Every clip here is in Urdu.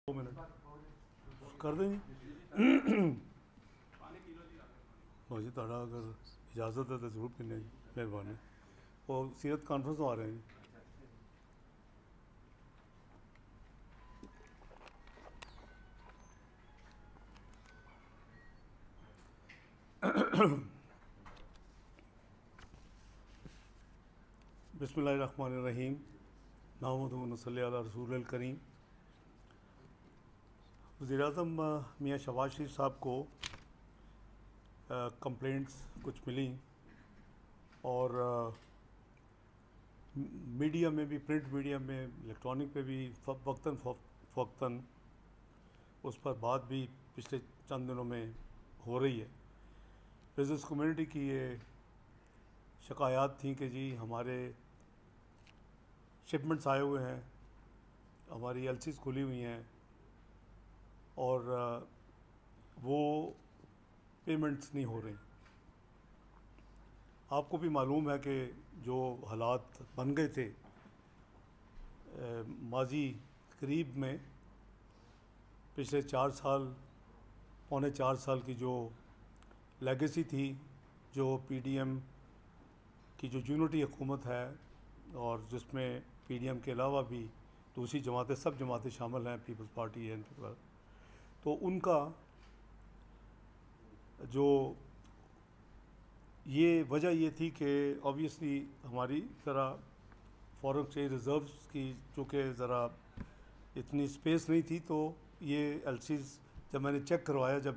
2 منٹ کر دیں جی جی تھوڑا اگر اجازت ہے تو ضرور پینے جی مہربانی اور سیرت کانفرنس آ رہے ہیں جی بسم اللہ الرحمن الرحیم نحمدہ و نصلی علی رسول الکریم وزیر اعظم میاں شہباز شریف صاحب کو کمپلینٹس کچھ ملیں اور میڈیا میں بھی پرنٹ میڈیا میں الیکٹرانک پہ بھی وقتاً فوقتاً اس پر بات بھی پچھلے چند دنوں میں ہو رہی ہے. بزنس کمیونٹی کی یہ شکایات تھیں کہ جی ہمارے شپمنٹس آئے ہوئے ہیں, ہماری ایل سیز کھلی ہوئی ہیں اور وہ پیمنٹس نہیں ہو رہے. آپ کو بھی معلوم ہے کہ جو حالات بن گئے تھے ماضی قریب میں پچھلے 4 سال پونے 4 سال کی جو لیگیسی تھی, جو پی ڈی ایم کی جو یونٹی حکومت ہے اور جس میں پی ڈی ایم کے علاوہ بھی دوسری جماعتیں سب جماعتیں شامل ہیں, پیپلز پارٹی ہے, تو ان کا جو یہ وجہ یہ تھی کہ آبویسلی ہماری ذرا فارن ایکسچینج ریزروز کی چونکہ ذرا اتنی اسپیس نہیں تھی, تو یہ ایل سیز جب میں نے چیک کروایا, جب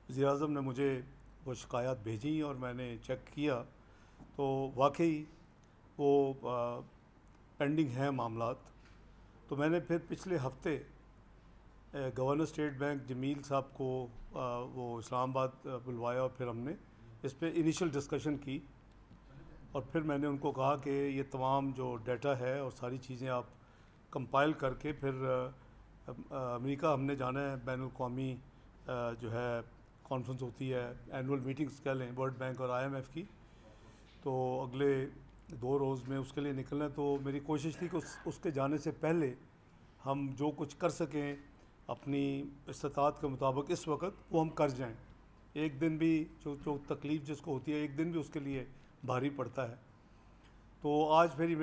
وزیر اعظم نے مجھے وہ شکایات بھیجیں اور میں نے چیک کیا تو واقعی وہ پینڈنگ ہیں معاملات. تو میں نے پھر پچھلے ہفتے گورنر اسٹیٹ بینک جمیل صاحب کو وہ اسلام آباد بلوایا اور پھر ہم نے اس پہ انیشل ڈسکشن کی اور پھر میں نے ان کو کہا کہ یہ تمام جو ڈیٹا ہے اور ساری چیزیں آپ کمپائل کر کے پھر امریکہ ہم نے جانا ہے, بین الاقوامی جو ہے کانفرنس ہوتی ہے, اینول میٹنگز کہہ لیں ورلڈ بینک اور آئی ایم ایف کی, تو اگلے 2 روز میں اس کے لیے نکلنا ہے. تو میری کوشش تھی کہ اس کے جانے سے پہلے ہم جو کچھ کر سکیں اپنی استطاعت کے مطابق اس وقت وہ ہم کر جائیں. ایک دن بھی جو تکلیف جس کو ہوتی ہے ایک دن بھی اس کے لیے بھاری پڑتا ہے. تو آج میری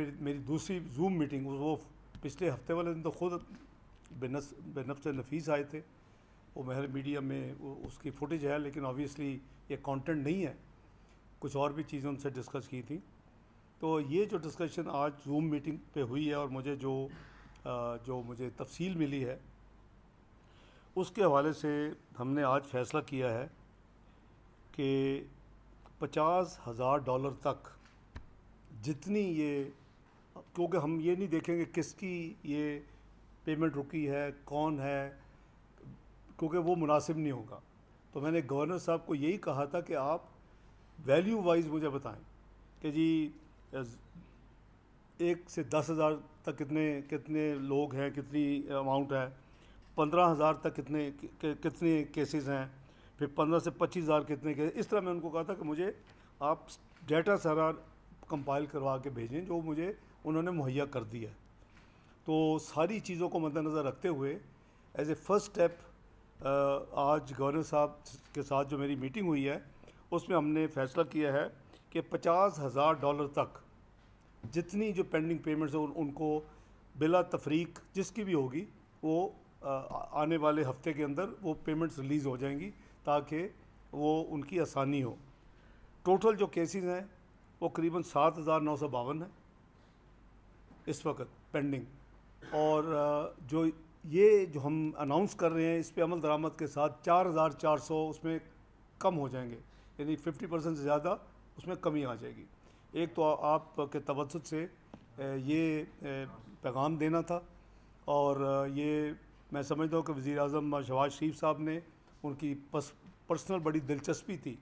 دوسری زوم میٹنگ, وہ پچھلے ہفتے والے دن تو خود بے نفس نفیس آئے تھے, وہ مہر میڈیا میں اس کی فوٹیج ہے, لیکن آبویسلی یہ کانٹینٹ نہیں ہے, کچھ اور بھی چیزیں ان سے ڈسکس کی تھیں. تو یہ جو ڈسکشن آج زوم میٹنگ پہ ہوئی ہے اور مجھے جو مجھے تفصیل ملی ہے اس کے حوالے سے ہم نے آج فیصلہ کیا ہے کہ $50,000 تک جتنی یہ, کیونکہ ہم یہ نہیں دیکھیں گے کس کی یہ پیمنٹ رکی ہے, کون ہے, کیونکہ وہ مناسب نہیں ہوگا. تو میں نے گورنر صاحب کو یہی کہا تھا کہ آپ ویلیو وائز مجھے بتائیں کہ جی 1 سے 10,000 تک کتنے لوگ ہیں, کتنی اماؤنٹ ہے, 15,000 تک کتنے کیسز ہیں, پھر 15 سے 25,000 کتنے کیسز. اس طرح میں ان کو کہا تھا کہ مجھے آپ ڈیٹا سارا کمپائل کروا کے بھیجیں جو مجھے انہوں نے مہیا کر دیا ہے. تو ساری چیزوں کو مد نظر رکھتے ہوئے ایز اے فرسٹ اسٹیپ آج گورنر صاحب کے ساتھ جو میری میٹنگ ہوئی ہے اس میں ہم نے فیصلہ کیا ہے کہ $50,000 تک جتنی جو پینڈنگ پیمنٹس ہیں ان کو بلا تفریق جس کی بھی ہوگی وہ آنے والے ہفتے کے اندر وہ پیمنٹس ریلیز ہو جائیں گی تاکہ وہ ان کی آسانی ہو. ٹوٹل جو کیسز ہیں وہ قریباً 7,952 ہیں اس وقت پینڈنگ, اور جو ہم اناؤنس کر رہے ہیں اس پہ عمل درآمد کے ساتھ 4,400 اس میں کم ہو جائیں گے, یعنی 50% سے زیادہ اس میں کمی آ جائے گی. ایک تو آپ کے توسط سے یہ پیغام دینا تھا, اور یہ میں سمجھتا ہوں کہ وزیر اعظم شہباز شریف صاحب نے ان کی پرسنل بڑی دلچسپی تھی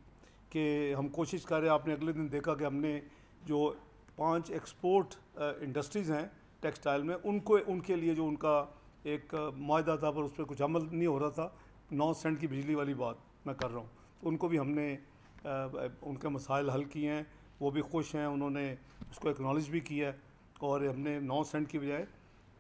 کہ ہم کوشش کر رہے ہیں. آپ نے اگلے دن دیکھا کہ ہم نے جو 5 ایکسپورٹ انڈسٹریز ہیں ٹیکسٹائل میں ان کے لیے جو ان کا ایک معاہدہ تھا پر اس پہ کچھ عمل نہیں ہو رہا تھا, 9 سینٹ کی بجلی والی بات میں کر رہا ہوں, تو ان کو بھی ہم نے ان کے مسائل حل کیے ہیں, وہ بھی خوش ہیں, انہوں نے اس کو ایکنالج بھی کیا ہے, اور ہم نے 9 سینٹ کی بجائے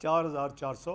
4,400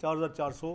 4,400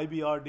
IBRD,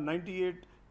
98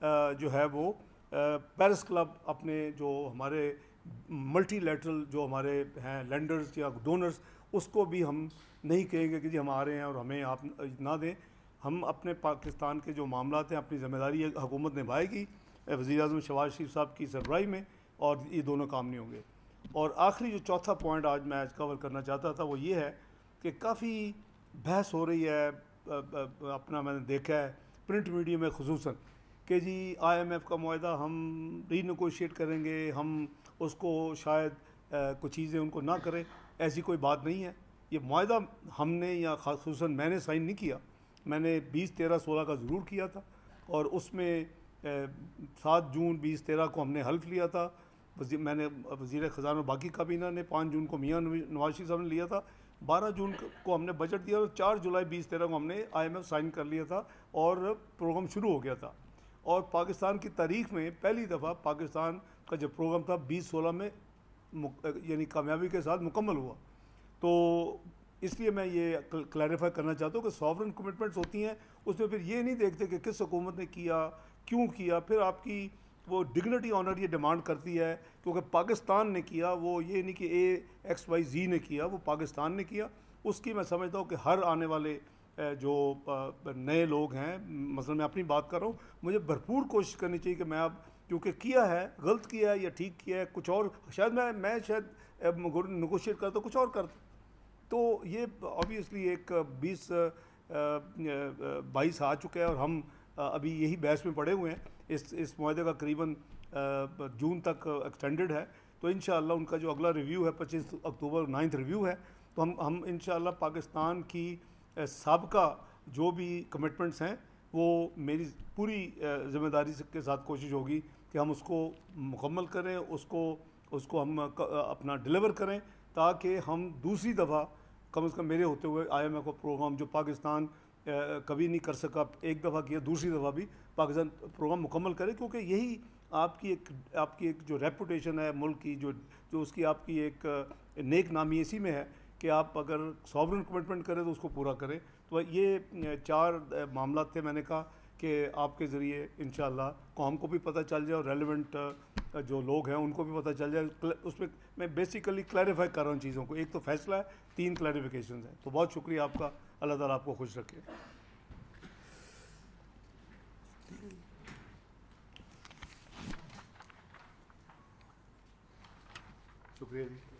جو ہے وہ پیرس کلب اپنے جو ہمارے ملٹی لیٹرل جو ہمارے ہیں لینڈرز یا ڈونرز اس کو بھی ہم نہیں کہیں گے کہ جی ہم آ رہے ہیں اور ہمیں آپ نہ دیں. ہم اپنے پاکستان کے جو معاملات ہیں اپنی ذمہ داری حکومت نبھائے گی وزیر اعظم شہباز شریف صاحب کی سربراہی میں, اور یہ دونوں کام نہیں ہوں گے. اور آخری جو چوتھا پوائنٹ آج میں کور کرنا چاہتا تھا وہ یہ ہے کہ کافی بحث ہو رہی ہے اپنا میں نے دیکھا ہے پرنٹ میڈیا میں خصوصاً کہ جی آئی ایم ایف کا معاہدہ ہم ری نیگوشیٹ کریں گے, ہم اس کو شاید کچھ چیزیں ان کو نہ کریں. ایسی کوئی بات نہیں ہے. یہ معاہدہ ہم نے یا خصوصاً میں نے سائن نہیں کیا, میں نے 2013-16 کا ضرور کیا تھا, اور اس میں 7 جون 2013 کو ہم نے حلف لیا تھا. میں نے وزیر خزانہ باقی کابینہ نے 5 جون کو میاں نواز شریف صاحب نے لیا تھا, 12 جون کو ہم نے بجٹ دیا, اور 4 جولائی 2013 کو ہم نے آئی ایم ایف سائن کر لیا تھا اور پروگرام شروع ہو گیا تھا. اور پاکستان کی تاریخ میں پہلی دفعہ پاکستان کا جو پروگرام تھا 2016 میں یعنی کامیابی کے ساتھ مکمل ہوا. تو اس لیے میں یہ کلیریفائی کرنا چاہتا ہوں کہ سوورن کمٹمنٹس ہوتی ہیں, اس میں پھر یہ نہیں دیکھتے کہ کس حکومت نے کیا, کیوں کیا. پھر آپ کی وہ ڈگنیٹی آنر یہ ڈیمانڈ کرتی ہے کیونکہ پاکستان نے کیا, وہ یہ نہیں کہ AXYZ نے کیا, وہ پاکستان نے کیا. اس کی میں سمجھتا ہوں کہ ہر آنے والے جو نئے لوگ ہیں, مثلا میں اپنی بات کر رہا ہوں, مجھے بھرپور کوشش کرنی چاہیے کہ میں اب کیونکہ کیا ہے, غلط کیا ہے یا ٹھیک کیا ہے, کچھ اور شاید میں شاید نیگوشیٹ کرتا کچھ اور کرتا. تو یہ آبویسلی ایک 20-22 آ چکا ہے اور ہم ابھی یہی بحث میں پڑے ہوئے ہیں. اس معاہدے کا قریباً جون تک ایکسٹینڈڈ ہے, تو انشاءاللہ ان کا جو اگلا ریویو ہے 25 اکتوبر 9 ریویو ہے, تو ہم انشاءاللہ پاکستان کی سابقہ جو بھی کمٹمنٹس ہیں وہ میری پوری ذمہ داری کے ساتھ کوشش ہوگی کہ ہم اس کو مکمل کریں, اس کو ہم اپنا ڈیلیور کریں, تاکہ ہم دوسری دفعہ کم از کم میرے ہوتے ہوئے آئی ایم ایف کا پروگرام جو پاکستان کبھی نہیں کر سکا, ایک دفعہ کیا, دوسری دفعہ بھی پاکستان پروگرام مکمل کرے. کیونکہ یہی آپ کی ایک جو ریپوٹیشن ہے ملک کی, جو اس کی آپ کی ایک نیک نامی اسی میں ہے کہ آپ اگر سوورن کمٹمنٹ کریں تو اس کو پورا کریں. تو یہ 4 معاملات تھے, میں نے کہا کہ آپ کے ذریعے انشاءاللہ قوم کو بھی پتہ چل جائے اور ریلیونٹ جو لوگ ہیں ان کو بھی پتہ چل جائے. اس میں میں بیسیکلی کلیریفائی کر رہا ہوں چیزوں کو, ایک تو فیصلہ ہے, 3 کلیریفیکیشنز ہیں. تو بہت شکریہ آپ کا, اللہ تعالیٰ آپ کو خوش رکھے. شکریہ جی.